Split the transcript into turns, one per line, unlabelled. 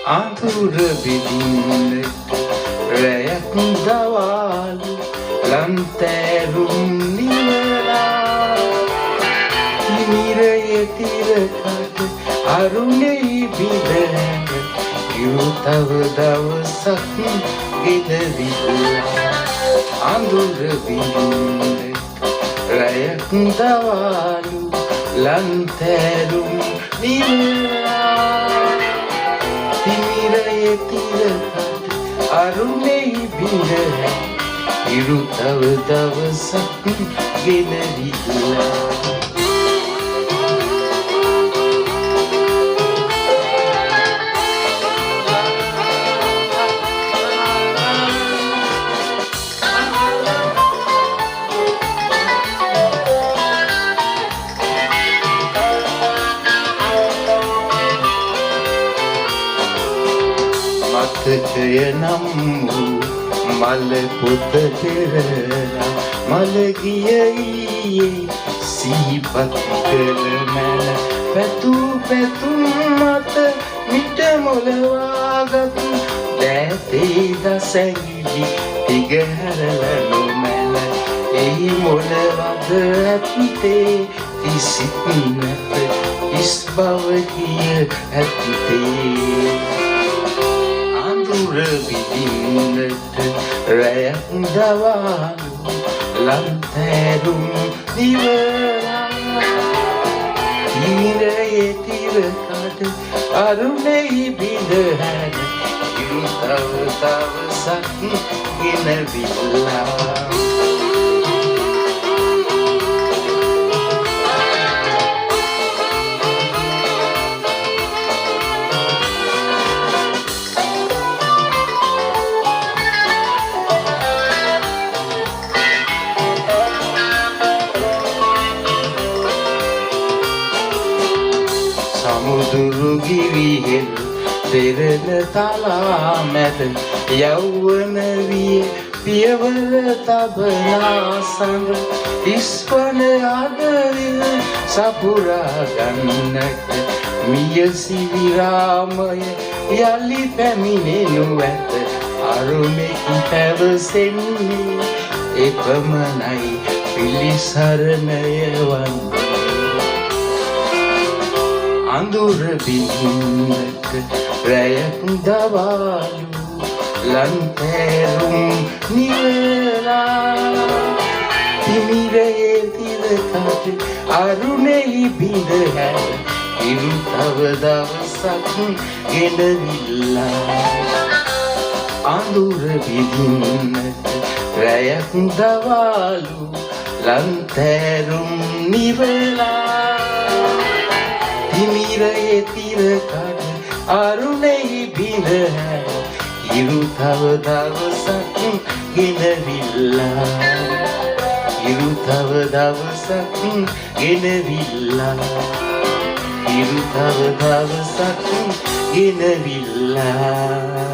අඳුර විඳින්නට රැයක් දවාලු ලන්තෑරුම් නිවලා හිමිරයේ තිරකට අරුණෙහි බිඳහැඟ ඉරු තව දවසක් ගෙන විදුලා අඳුර විඳින්නට රැයක් දවාලු ලන්තෑරුම් නිවලා හිමිරයේ තිරකට අරුණෙහි බිඳහැඟ ඉරු තව දවසක් ගෙන විදුලා මතකය නම් වූ මල පොත පෙරලා මල ගිය ඊයේ සිහිපත් කළ මැන පැතුම් මත මිට මොලවාගත් දැතේ දසැඟිලි දිගහැරලා නොමැන එහි මොලවද ඇත්තේ කිසිත් නැත ඉස් බව කිය ඇත්තේ අඳුර විඳින්නට රැයක් දවාලු ලන්තෑරුම් නිවලා හිමිරයේ තිරකට අරුණෙහි බිඳහැඟ ඉරු තව දවසක් ගෙන විදුලා සමුදුරු ගිරිහෙල් දෙරණ තලා මැද යෞවන විය පියවර තබනා සඳ ඉස්පන අදවිල සපුරා ගන්නට මිය සිවිරාමය යලි පැමිණෙනු ඇත අරුමෙකි පැවසෙන්නේ එපමණයි පිළිසරණය වන්නේ අඳුර විඳින්නට රැයක් දවාලු ලන්තෑරුම් නිවලා හිමිරයේ තිරකට අරුණෙහි බිඳහැඟ ඉරු තව දවසක් ගෙනවිල්ලා අඳුර විඳින්නට රැයක් දවාලු ලන්තෑරුම් නිවලා හිමිරයේ තිරකට අරුණෙහි බිඳහැඟ ඉරු තව දවසක් ගෙනවිල්ලා ඉරු තව දවසක් ගෙනවිල්ලා ඉරු තව දවසක් ගෙනවිල්ලා